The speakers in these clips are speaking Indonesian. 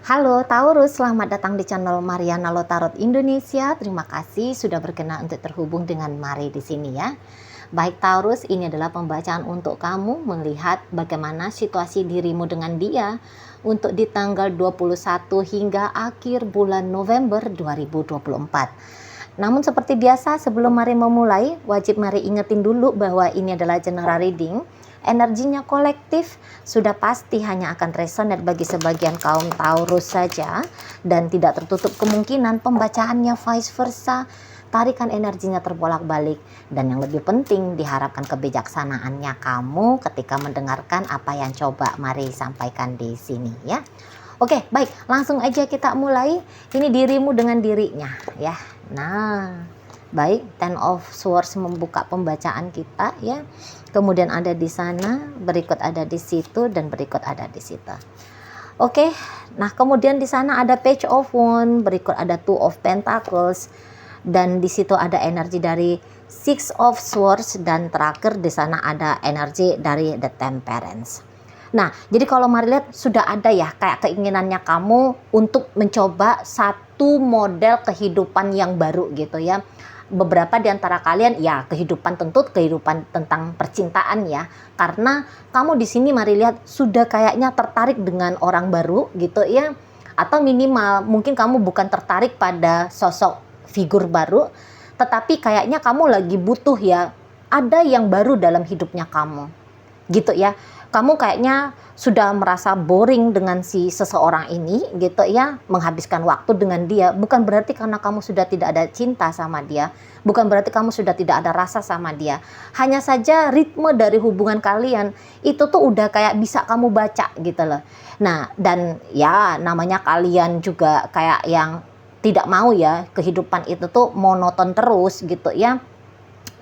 Halo Taurus, selamat datang di channel Mariana Lotarot Indonesia. Terima kasih sudah berkenan untuk terhubung dengan Mari di sini ya. Baik Taurus, ini adalah pembacaan untuk kamu melihat bagaimana situasi dirimu dengan dia untuk di tanggal 21 hingga akhir bulan November 2024. Namun seperti biasa sebelum Mari memulai, wajib Mari ingetin dulu bahwa ini adalah general reading. Energinya kolektif, sudah pasti hanya akan resonate bagi sebagian kaum Taurus saja dan tidak tertutup kemungkinan pembacaannya vice versa. Tarikan energinya terbolak-balik dan yang lebih penting diharapkan kebijaksanaannya kamu ketika mendengarkan apa yang coba Mari sampaikan di sini ya. Oke, baik, langsung aja kita mulai. Ini dirimu dengan dirinya ya. Nah, baik, Ten of Swords membuka pembacaan kita ya. Kemudian ada di sana, berikut ada di situ, dan berikut ada di situ. Oke, nah kemudian di sana ada Page of Wands, berikut ada Two of Pentacles, dan di situ ada energi dari Six of Swords, dan terakhir di sana ada energi dari The Temperance. Nah, jadi kalau Mari lihat sudah ada ya kayak keinginannya kamu untuk mencoba satu model kehidupan yang baru gitu ya. Beberapa di antara kalian ya kehidupan tentang percintaan ya, karena kamu di sini Mari lihat sudah kayaknya tertarik dengan orang baru gitu ya, atau minimal mungkin kamu bukan tertarik pada sosok figur baru, tetapi kayaknya kamu lagi butuh ya ada yang baru dalam hidupnya kamu gitu ya. Kamu kayaknya sudah merasa boring dengan si seseorang ini gitu ya, menghabiskan waktu dengan dia. Bukan berarti karena kamu sudah tidak ada cinta sama dia, bukan berarti kamu sudah tidak ada rasa sama dia. Hanya saja ritme dari hubungan kalian itu tuh udah kayak bisa kamu baca gitu loh. Nah, dan ya namanya kalian juga kayak yang tidak mau ya kehidupan itu tuh monoton terus gitu ya.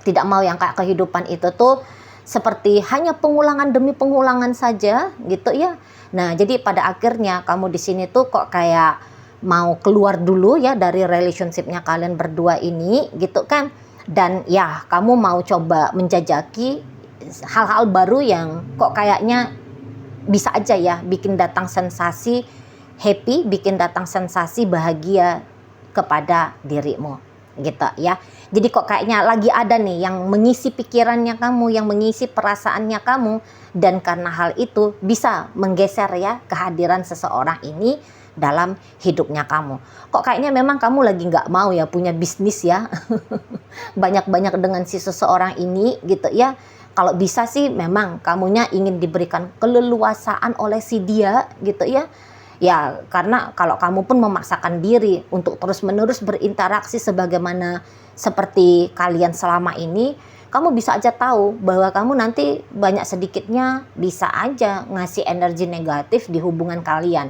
Tidak mau yang kayak kehidupan itu tuh seperti hanya pengulangan demi pengulangan saja gitu ya. Nah, jadi pada akhirnya kamu di sini tuh kok kayak mau keluar dulu ya dari relationship-nya kalian berdua ini gitu kan. Dan ya, kamu mau coba menjajaki hal-hal baru yang kok kayaknya bisa aja ya bikin datang sensasi happy, bikin datang sensasi bahagia kepada dirimu gitu ya. Jadi kok kayaknya lagi ada nih yang mengisi pikirannya kamu, yang mengisi perasaannya kamu, dan karena hal itu bisa menggeser ya kehadiran seseorang ini dalam hidupnya kamu. Kok kayaknya memang kamu lagi nggak mau ya punya bisnis ya banyak-banyak dengan si seseorang ini gitu ya. Kalau bisa sih memang kamunya ingin diberikan keleluasaan oleh si dia gitu ya. Ya, karena kalau kamu pun memaksakan diri untuk terus-menerus berinteraksi sebagaimana seperti kalian selama ini, kamu bisa aja tahu bahwa kamu nanti banyak sedikitnya bisa aja ngasih energi negatif di hubungan kalian.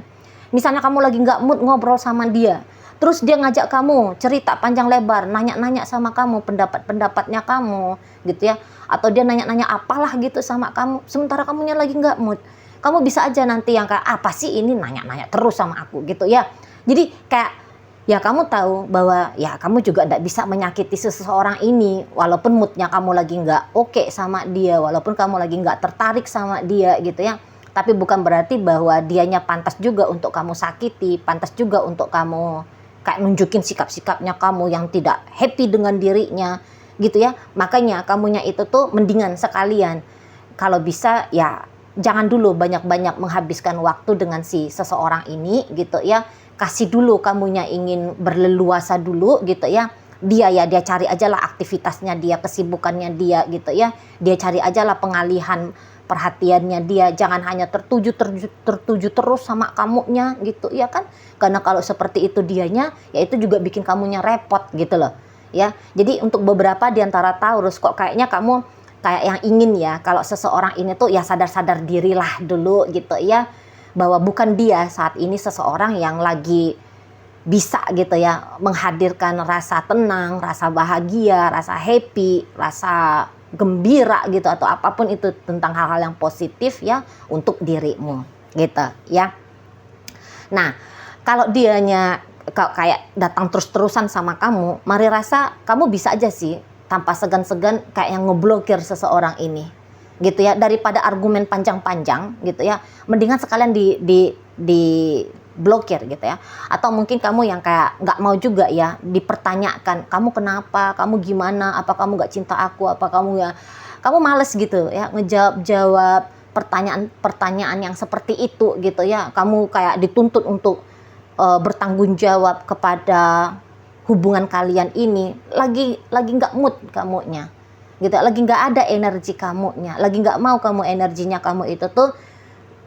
Misalnya kamu lagi nggak mood ngobrol sama dia, terus dia ngajak kamu cerita panjang lebar, nanya-nanya sama kamu, pendapat-pendapatnya kamu gitu ya, atau dia nanya-nanya apalah gitu sama kamu, sementara kamunya lagi nggak mood. Kamu bisa aja nanti yang kayak apa sih ini nanya-nanya terus sama aku gitu ya. Jadi kayak ya kamu tahu bahwa ya kamu juga tidak bisa menyakiti seseorang ini walaupun moodnya kamu lagi nggak oke sama dia, walaupun kamu lagi nggak tertarik sama dia gitu ya. Tapi bukan berarti bahwa dianya pantas juga untuk kamu sakiti, pantas juga untuk kamu kayak nunjukin sikap-sikapnya kamu yang tidak happy dengan dirinya gitu ya. Makanya kamunya itu tuh mendingan sekalian kalau bisa ya jangan dulu banyak-banyak menghabiskan waktu dengan si seseorang ini gitu ya. Kasih dulu kamunya ingin berleluasa dulu gitu ya. Dia cari aja lah aktivitasnya dia, kesibukannya dia gitu ya. Dia cari aja lah pengalihan perhatiannya dia. Jangan hanya tertuju terus sama kamunya gitu ya kan. Karena kalau seperti itu dianya, ya itu juga bikin kamunya repot gitu loh. Ya. Jadi untuk beberapa di antara Taurus kok kayaknya kamu kayak yang ingin ya kalau seseorang ini tuh ya sadar-sadar dirilah dulu gitu ya, bahwa bukan dia saat ini seseorang yang lagi bisa gitu ya menghadirkan rasa tenang, rasa bahagia, rasa happy, rasa gembira gitu atau apapun itu tentang hal-hal yang positif ya untuk dirimu gitu ya. Nah, kalau dianya kayak datang terus-terusan sama kamu, Mari rasa kamu bisa aja sih tanpa segan-segan kayak yang ngeblokir seseorang ini gitu ya, daripada argumen panjang-panjang gitu ya, mendingan sekalian di blokir gitu ya. Atau mungkin kamu yang kayak nggak mau juga ya dipertanyakan, kamu kenapa, kamu gimana, apa kamu nggak cinta aku, apa kamu ya, kamu males gitu ya ngejawab pertanyaan-pertanyaan yang seperti itu gitu ya. Kamu kayak dituntut untuk bertanggung jawab kepada hubungan kalian ini, lagi nggak mood kamunya gitu, lagi nggak ada energi kamunya, lagi nggak mau kamu energinya kamu itu tuh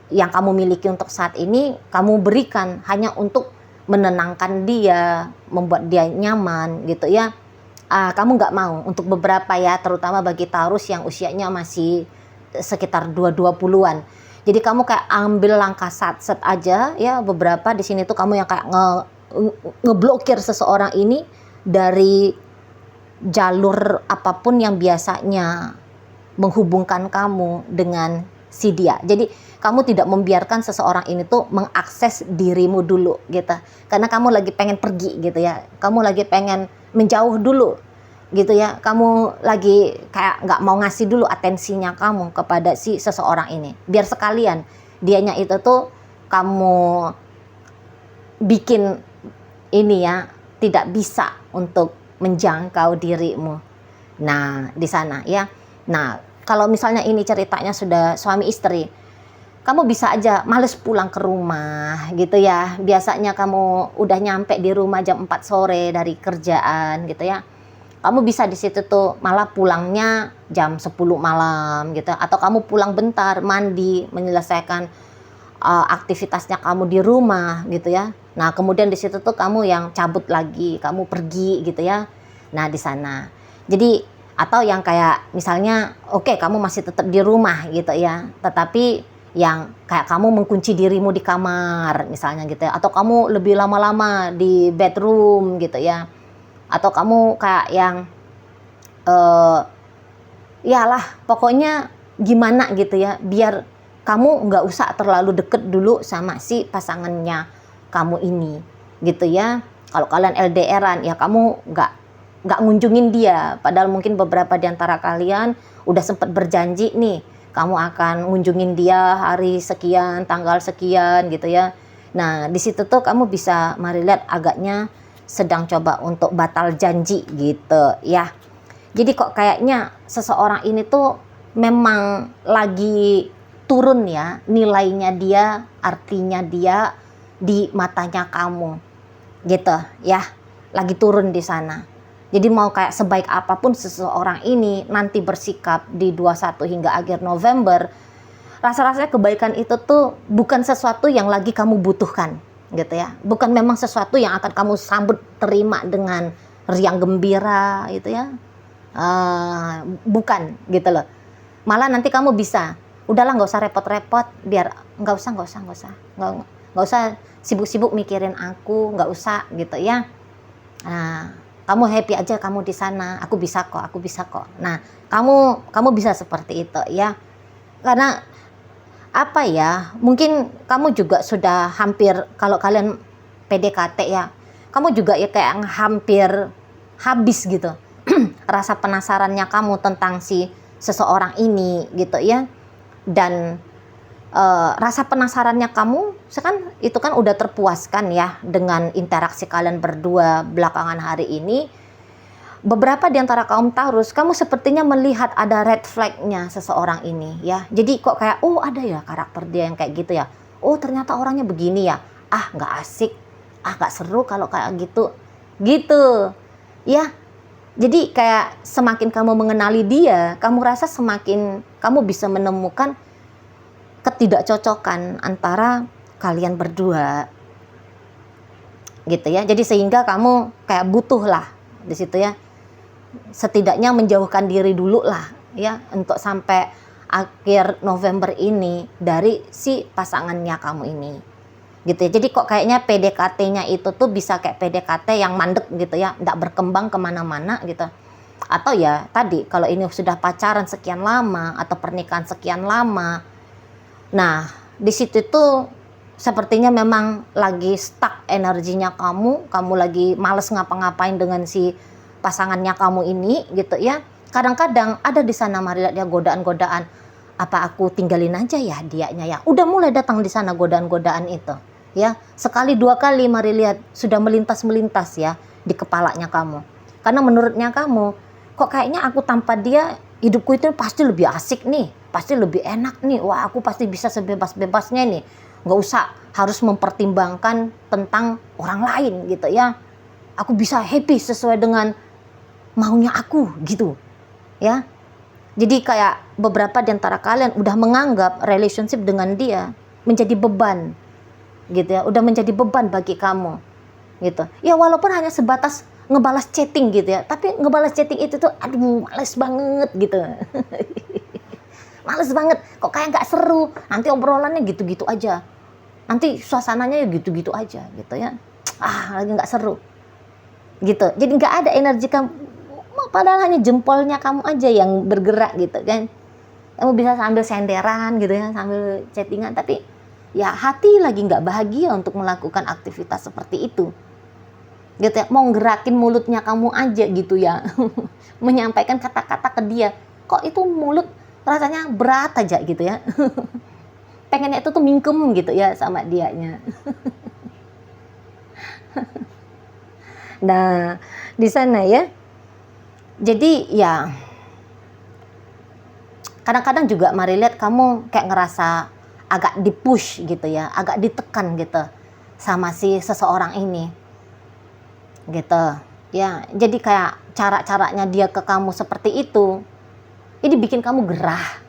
yang kamu miliki untuk saat ini kamu berikan hanya untuk menenangkan dia, membuat dia nyaman gitu ya. Kamu nggak mau untuk beberapa ya, terutama bagi Taurus yang usianya masih sekitar 20-an. Jadi kamu kayak ambil langkah sat-set aja ya. Beberapa di sini tuh kamu yang kayak ngeblokir seseorang ini dari jalur apapun yang biasanya menghubungkan kamu dengan si dia. Jadi kamu tidak membiarkan seseorang ini tuh mengakses dirimu dulu gitu. Karena kamu lagi pengen pergi gitu ya. Kamu lagi pengen menjauh dulu gitu ya. Kamu lagi kayak nggak mau ngasih dulu atensinya kamu kepada si seseorang ini. Biar sekalian dianya itu tuh kamu bikin ini ya, tidak bisa untuk menjangkau dirimu. Nah, di sana ya. Nah, kalau misalnya ini ceritanya sudah suami istri, kamu bisa aja males pulang ke rumah gitu ya. Biasanya kamu udah nyampe di rumah jam 4 sore dari kerjaan gitu ya. Kamu bisa di situ tuh malah pulangnya jam 10 malam gitu. Atau kamu pulang bentar, mandi, menyelesaikan aktivitasnya kamu di rumah gitu ya. Nah, kemudian di situ tuh kamu yang cabut lagi, kamu pergi gitu ya. Nah, di sana. Jadi atau yang kayak misalnya oke, kamu masih tetap di rumah gitu ya, tetapi yang kayak kamu mengunci dirimu di kamar misalnya gitu ya, atau kamu lebih lama-lama di bedroom gitu ya, atau kamu kayak yang yalah pokoknya gimana gitu ya, biar kamu nggak usah terlalu deket dulu sama si pasangannya kamu ini gitu ya. Kalau kalian LDRan ya kamu nggak ngunjungin dia, padahal mungkin beberapa di antara kalian udah sempat berjanji nih kamu akan ngunjungin dia hari sekian, tanggal sekian gitu ya. Nah, di situ tuh kamu bisa mari lihat agaknya sedang coba untuk batal janji gitu ya. Jadi kok kayaknya seseorang ini tuh memang lagi turun ya nilainya dia, artinya dia di matanya kamu gitu ya, lagi turun di sana. Jadi mau kayak sebaik apapun seseorang ini nanti bersikap di 21 hingga akhir November, rasa-rasanya kebaikan itu tuh bukan sesuatu yang lagi kamu butuhkan gitu ya. Bukan memang sesuatu yang akan kamu sambut terima dengan riang gembira gitu ya. Bukan gitu loh. Malah nanti kamu bisa, udahlah nggak usah repot-repot, biar nggak usah sibuk-sibuk mikirin aku, nggak usah gitu ya. Nah, kamu happy aja kamu di sana, aku bisa kok. Nah, kamu bisa seperti itu ya. Karena apa ya, mungkin kamu juga sudah hampir, kalau kalian PDKT ya, kamu juga ya kayak hampir habis gitu rasa penasarannya kamu tentang si seseorang ini gitu ya. Dan rasa penasarannya kamu sekarang itu kan udah terpuaskan ya dengan interaksi kalian berdua belakangan hari ini. Beberapa di antara kaum Taurus, kamu sepertinya melihat ada red flag-nya seseorang ini ya. Jadi kok kayak ada ya karakter dia yang kayak gitu ya. Ternyata orangnya begini ya. Nggak asik. Nggak seru kalau kayak gitu. Gitu. Ya. Jadi kayak semakin kamu mengenali dia, kamu rasa semakin kamu bisa menemukan ketidakcocokan antara kalian berdua gitu ya. Jadi sehingga kamu kayak butuh lah di situ ya, setidaknya menjauhkan diri dulu lah ya untuk sampai akhir November ini dari si pasangannya kamu ini gitu ya. Jadi kok kayaknya PDKT-nya itu tuh bisa kayak PDKT yang mandek gitu ya, nggak berkembang kemana-mana gitu. Atau ya tadi kalau ini sudah pacaran sekian lama atau pernikahan sekian lama, nah di situ tuh sepertinya memang lagi stuck energinya kamu lagi males ngapa-ngapain dengan si pasangannya kamu ini gitu ya. Kadang-kadang ada di sana mari lihat ya godaan-godaan. Apa aku tinggalin aja ya dianya ya. Udah mulai datang di sana godaan-godaan itu. Ya, sekali dua kali mari lihat sudah melintas-melintas ya di kepalanya kamu. Karena menurutnya kamu, kok kayaknya aku tanpa dia hidupku itu pasti lebih asik nih, pasti lebih enak nih. Wah, aku pasti bisa sebebas-bebasnya nih. Nggak usah harus mempertimbangkan tentang orang lain gitu ya. Aku bisa happy sesuai dengan maunya aku gitu ya. Jadi kayak beberapa di antara kalian udah menganggap relationship dengan dia menjadi beban gitu ya, udah menjadi beban bagi kamu gitu ya, walaupun hanya sebatas ngebalas chatting gitu ya, tapi ngebalas chatting itu tuh aduh males banget gitu. Males banget, kok kayak nggak seru, nanti obrolannya gitu-gitu aja, nanti suasananya ya gitu-gitu aja gitu ya, lagi nggak seru gitu. Jadi nggak ada energi kamu, padahal hanya jempolnya kamu aja yang bergerak gitu kan. Kamu bisa sambil senderan gitu ya, sambil chattingan, tapi ya hati lagi nggak bahagia untuk melakukan aktivitas seperti itu gitu ya. Mau gerakin mulutnya kamu aja gitu ya. Menyampaikan kata-kata ke dia, kok itu mulut rasanya berat aja gitu ya. Pengennya itu tuh mingkem gitu ya sama dianya. Nah di sana ya, jadi ya kadang-kadang juga mari lihat kamu kayak ngerasa agak dipush gitu ya, agak ditekan gitu sama si seseorang ini gitu ya. Jadi kayak cara-caranya dia ke kamu seperti itu, ini bikin kamu gerah.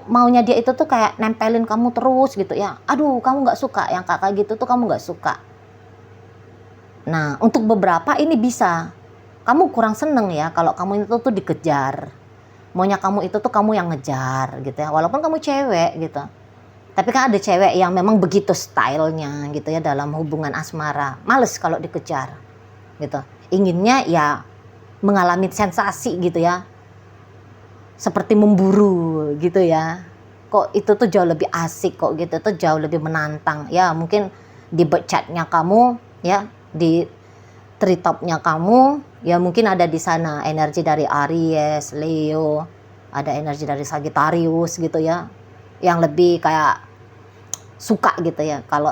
Maunya dia itu tuh kayak nempelin kamu terus gitu ya. Aduh, kamu nggak suka yang kakak gitu tuh, kamu nggak suka. Nah, untuk beberapa ini bisa kamu kurang seneng ya kalau kamu itu tuh dikejar. Maunya kamu itu tuh kamu yang ngejar gitu ya, walaupun kamu cewek gitu. Tapi kan ada cewek yang memang begitu stylenya gitu ya dalam hubungan asmara. Males kalau dikejar gitu. Inginnya ya mengalami sensasi gitu ya. Seperti memburu gitu ya. Kok itu tuh jauh lebih asik kok gitu, tuh jauh lebih menantang. Ya mungkin di birth chart-nya kamu ya, di treetop-nya kamu ya mungkin ada di sana energi dari Aries, Leo, ada energi dari Sagittarius gitu ya, yang lebih kayak suka gitu ya kalau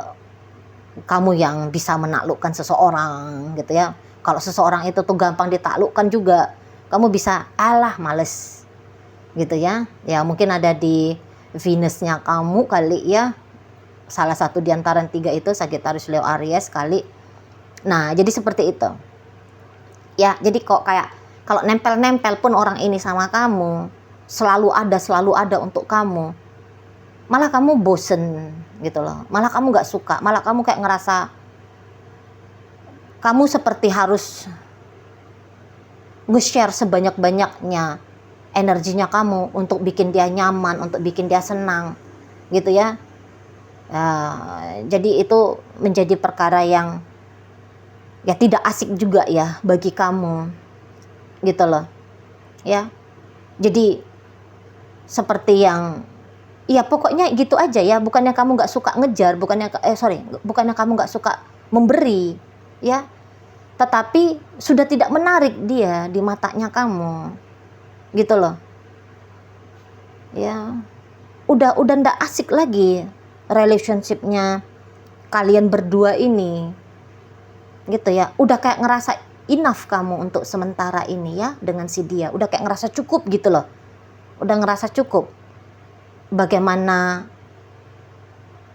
kamu yang bisa menaklukkan seseorang gitu ya. Kalau seseorang itu tuh gampang ditaklukkan juga, kamu bisa males gitu ya. Ya mungkin ada di Venusnya kamu kali ya, salah satu di antara tiga itu Sagittarius, Leo, Aries kali. Nah jadi seperti itu ya. Jadi kok kayak kalau nempel-nempel pun orang ini sama kamu, selalu ada untuk kamu, malah kamu bosen gitu loh, malah kamu nggak suka, malah kamu kayak ngerasa kamu seperti harus nge-share sebanyak-banyaknya energinya kamu untuk bikin dia nyaman, untuk bikin dia senang gitu ya. Jadi itu menjadi perkara yang ya tidak asik juga ya bagi kamu gitu loh ya. Jadi seperti yang ya pokoknya gitu aja ya, bukannya kamu nggak suka ngejar, bukannya kamu nggak suka memberi ya, tetapi sudah tidak menarik dia di matanya kamu gitu loh ya. Udah ndak asik lagi relationshipnya kalian berdua ini gitu ya. Udah kayak ngerasa enough kamu untuk sementara ini ya dengan si dia, udah kayak ngerasa cukup gitu loh, udah ngerasa cukup. Bagaimana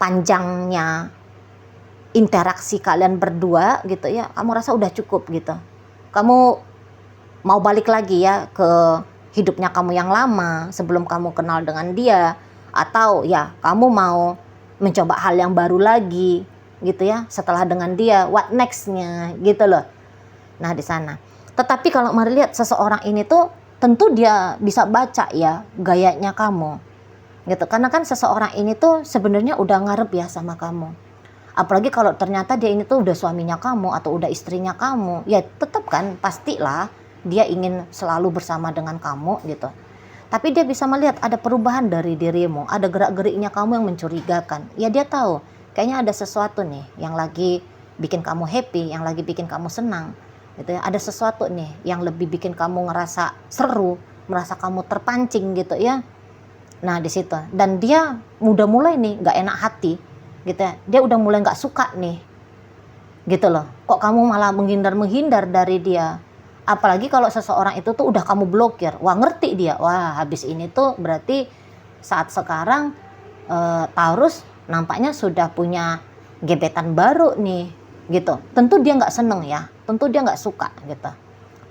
panjangnya interaksi kalian berdua gitu ya, kamu rasa udah cukup gitu. Kamu mau balik lagi ya ke hidupnya kamu yang lama sebelum kamu kenal dengan dia, atau ya kamu mau mencoba hal yang baru lagi gitu ya setelah dengan dia, what nextnya gitu loh. Nah di sana. Tetapi kalau mari lihat seseorang ini tuh tentu dia bisa baca ya gayanya kamu gitu, karena kan seseorang ini tuh sebenarnya udah ngarep ya sama kamu. Apalagi kalau ternyata dia ini tuh udah suaminya kamu atau udah istrinya kamu, ya tetap kan pastilah dia ingin selalu bersama dengan kamu gitu. Tapi dia bisa melihat ada perubahan dari dirimu, ada gerak-geriknya kamu yang mencurigakan. Ya dia tahu kayaknya ada sesuatu nih yang lagi bikin kamu happy, yang lagi bikin kamu senang gitu ya. Ada sesuatu nih yang lebih bikin kamu ngerasa seru, merasa kamu terpancing gitu ya. Nah di situ, dan dia udah mulai nih nggak enak hati, gitu ya. Dia udah mulai nggak suka nih, gitu loh. Kok kamu malah menghindar dari dia? Apalagi kalau seseorang itu tuh udah kamu blokir, wah ngerti dia, wah habis ini tuh berarti saat sekarang Taurus nampaknya sudah punya gebetan baru nih, gitu. Tentu dia nggak seneng ya, tentu dia nggak suka gitu.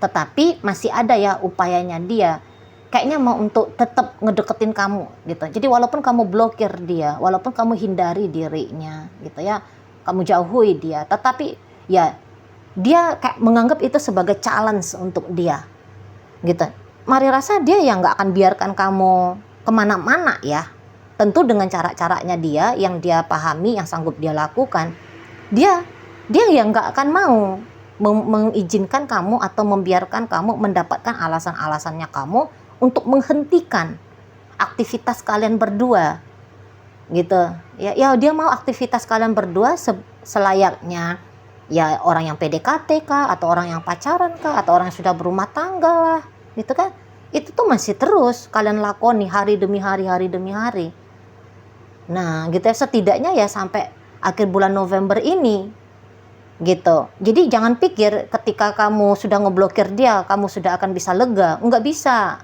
Tetapi masih ada ya upayanya dia, kayaknya mau untuk tetap ngedeketin kamu gitu. Jadi walaupun kamu blokir dia, walaupun kamu hindari dirinya gitu ya, kamu jauhi dia, tetapi ya dia kayak menganggap itu sebagai challenge untuk dia gitu. Mari rasa dia yang nggak akan biarkan kamu kemana-mana ya. Tentu dengan cara-caranya dia yang dia pahami, yang sanggup dia lakukan. Dia yang nggak akan mau mengizinkan kamu atau membiarkan kamu mendapatkan alasan-alasannya kamu untuk menghentikan aktivitas kalian berdua gitu ya. Dia mau aktivitas kalian berdua selayaknya ya orang yang PDKT kah, atau orang yang pacaran kah, atau orang yang sudah berumah tangga lah gitu kan. Itu tuh masih terus kalian lakoni hari demi hari, hari demi hari. Nah gitu ya, setidaknya ya sampai akhir bulan November ini gitu. Jadi jangan pikir ketika kamu sudah ngeblokir dia kamu sudah akan bisa lega, nggak bisa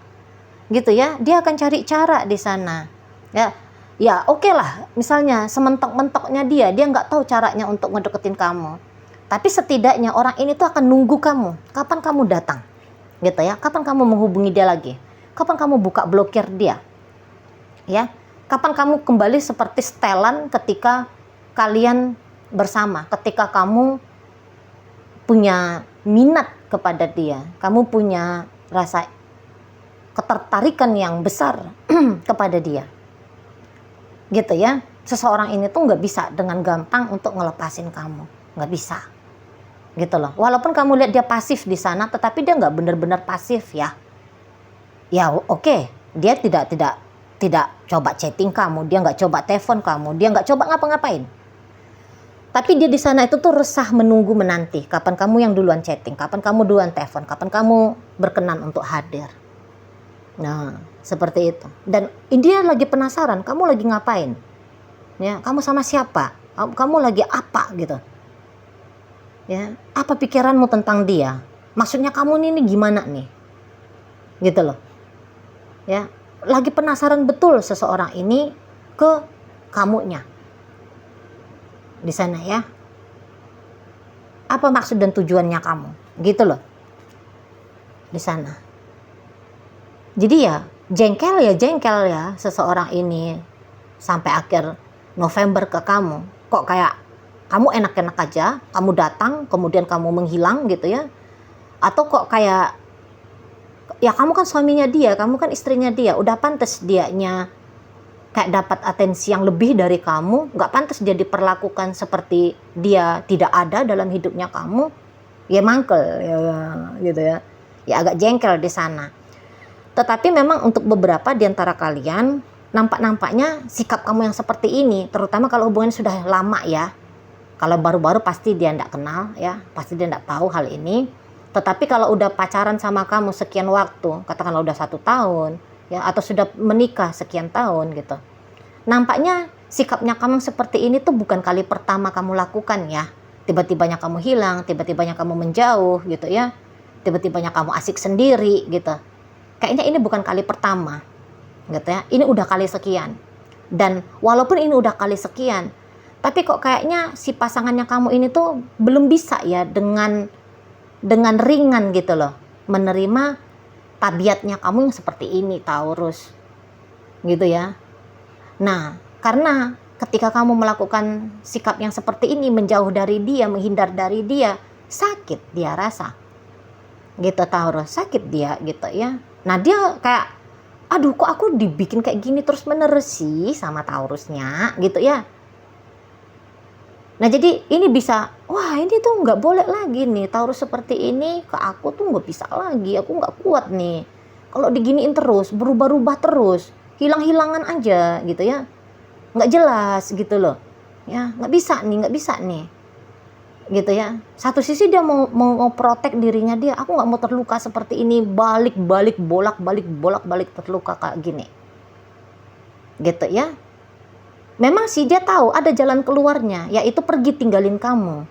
gitu ya. Dia akan cari cara di sana ya oke lah, misalnya sementok-mentoknya dia nggak tahu caranya untuk ngedeketin kamu, tapi setidaknya orang ini tuh akan nunggu kamu kapan kamu datang gitu ya, kapan kamu menghubungi dia lagi, kapan kamu buka blokir dia ya, kapan kamu kembali seperti setelan ketika kalian bersama, ketika kamu punya minat kepada dia, kamu punya rasa ketertarikan yang besar kepada dia gitu ya. Seseorang ini tuh nggak bisa dengan gampang untuk ngelepasin kamu, nggak bisa gitu loh. Walaupun kamu lihat dia pasif di sana, tetapi dia nggak benar-benar pasif ya oke. Dia tidak coba chatting kamu, dia nggak coba telepon kamu, dia nggak coba ngapa-ngapain, tapi dia di sana itu tuh resah menunggu menanti kapan kamu yang duluan chatting, kapan kamu duluan telepon, kapan kamu berkenan untuk hadir. Nah seperti itu. Dan dia lagi penasaran kamu lagi ngapain ya, kamu sama siapa, kamu lagi apa gitu ya, apa pikiranmu tentang dia, maksudnya kamu ini gimana nih gitu loh ya. Lagi penasaran betul seseorang ini ke kamunya di sana ya, apa maksud dan tujuannya kamu gitu loh di sana. Jadi ya jengkel ya seseorang ini sampai akhir November ke kamu. Kok kayak kamu enak-enak aja, kamu datang kemudian kamu menghilang gitu ya. Atau kok kayak ya kamu kan suaminya dia, kamu kan istrinya dia, udah pantas dianya kayak dapat atensi yang lebih dari kamu, nggak pantas dia diperlakukan seperti dia tidak ada dalam hidupnya kamu. Ya mangkel ya gitu ya. Ya agak jengkel di sana. Tetapi memang untuk beberapa di antara kalian, nampaknya sikap kamu yang seperti ini, terutama kalau hubungan sudah lama ya. Kalau baru-baru pasti dia tidak kenal ya, pasti dia tidak tahu hal ini. Tetapi kalau udah pacaran sama kamu sekian waktu, katakanlah udah 1 tahun, ya atau sudah menikah sekian tahun gitu, nampaknya sikapnya kamu seperti ini tuh bukan kali pertama kamu lakukan ya. Tiba-tibanya kamu hilang, tiba-tibanya kamu menjauh gitu ya, tiba-tibanya kamu asik sendiri gitu. Kayaknya ini bukan kali pertama gitu ya, ini udah kali sekian. Dan walaupun ini udah kali sekian, tapi kok kayaknya si pasangannya kamu ini tuh belum bisa ya dengan ringan gitu loh menerima tabiatnya kamu yang seperti ini Taurus gitu ya. Nah karena ketika kamu melakukan sikap yang seperti ini, menjauh dari dia, menghindar dari dia, sakit dia rasa gitu Taurus, sakit dia gitu ya. Nah dia kayak aduh kok aku dibikin kayak gini terus menerus sih sama Taurusnya gitu ya. Nah jadi ini bisa, wah ini tuh nggak boleh lagi nih Taurus seperti ini ke aku tuh nggak bisa lagi, aku nggak kuat nih kalau diginiin terus, berubah-ubah terus, hilang-hilangan aja gitu ya, nggak jelas gitu loh ya, nggak bisa nih gitu ya. Satu sisi dia mau protek dirinya dia, aku nggak mau terluka seperti ini, bolak-balik terluka kayak gini gitu ya. Memang sih dia tahu ada jalan keluarnya, yaitu pergi tinggalin kamu,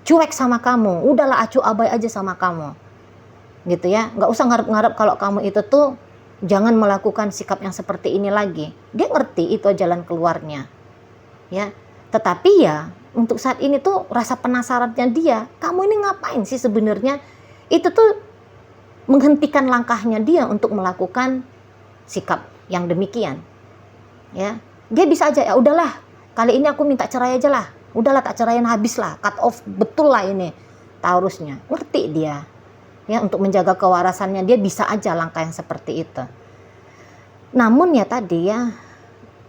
cuek sama kamu, udahlah acuh abai aja sama kamu, gitu ya. Nggak usah ngarep-ngarep kalau kamu itu tuh jangan melakukan sikap yang seperti ini lagi. Dia ngerti itu jalan keluarnya, ya. Tetapi ya untuk saat ini tuh rasa penasarannya dia, kamu ini ngapain sih sebenarnya? Itu tuh menghentikan langkahnya dia untuk melakukan sikap yang demikian, ya. Dia bisa aja, ya udahlah, kali ini aku minta cerai aja lah, udahlah tak ceraiin habis lah, cut off betul lah ini Taurusnya. Ngerti dia, ya, untuk menjaga kewarasannya dia bisa aja langkah yang seperti itu. Namun ya tadi ya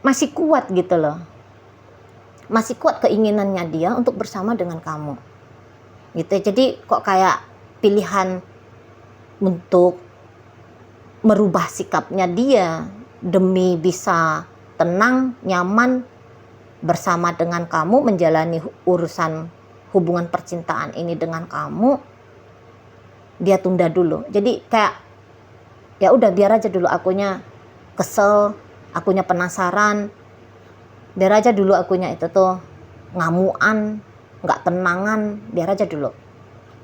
masih kuat gitu loh, masih kuat keinginannya dia untuk bersama dengan kamu, gitu. Jadi kok kayak pilihan untuk merubah sikapnya dia demi bisa tenang, nyaman bersama dengan kamu, menjalani urusan hubungan percintaan ini dengan kamu, dia tunda dulu. Jadi kayak ya udah biar aja dulu akunya kesel, akunya penasaran, biar aja dulu akunya itu tuh ngamuan, nggak tenangan, biar aja dulu.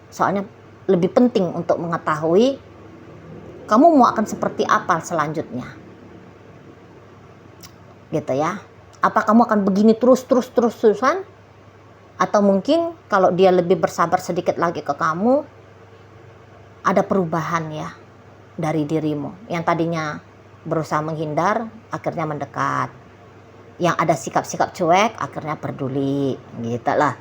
Soalnya lebih penting untuk mengetahui kamu mau akan seperti apa selanjutnya, gitu ya. Apa kamu akan begini terusan, atau mungkin kalau dia lebih bersabar sedikit lagi ke kamu, ada perubahan ya dari dirimu. Yang tadinya berusaha menghindar, akhirnya mendekat. Yang ada sikap-sikap cuek, akhirnya peduli, gitu lah.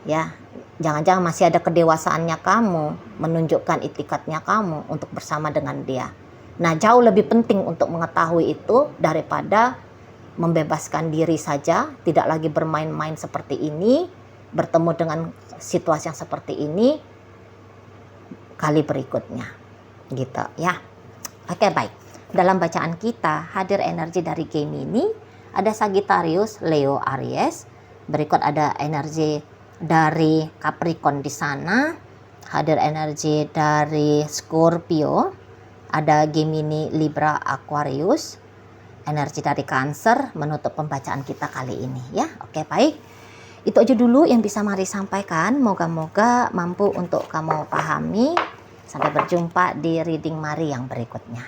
Ya, jangan-jangan masih ada kedewasaannya kamu, menunjukkan itikadnya kamu untuk bersama dengan dia. Nah, jauh lebih penting untuk mengetahui itu daripada membebaskan diri saja, tidak lagi bermain-main seperti ini, bertemu dengan situasi yang seperti ini kali berikutnya, gitu ya. Oke, baik. Dalam bacaan kita hadir energi dari Gemini, ada Sagittarius, Leo, Aries. Berikut ada energi dari Capricorn di sana, hadir energi dari Scorpio, ada Gemini, Libra, Aquarius. Energi dari Cancer menutup pembacaan kita kali ini ya. Oke, baik. Itu aja dulu yang bisa Mari sampaikan. Moga-moga mampu untuk kamu pahami. Sampai berjumpa di reading Mari yang berikutnya.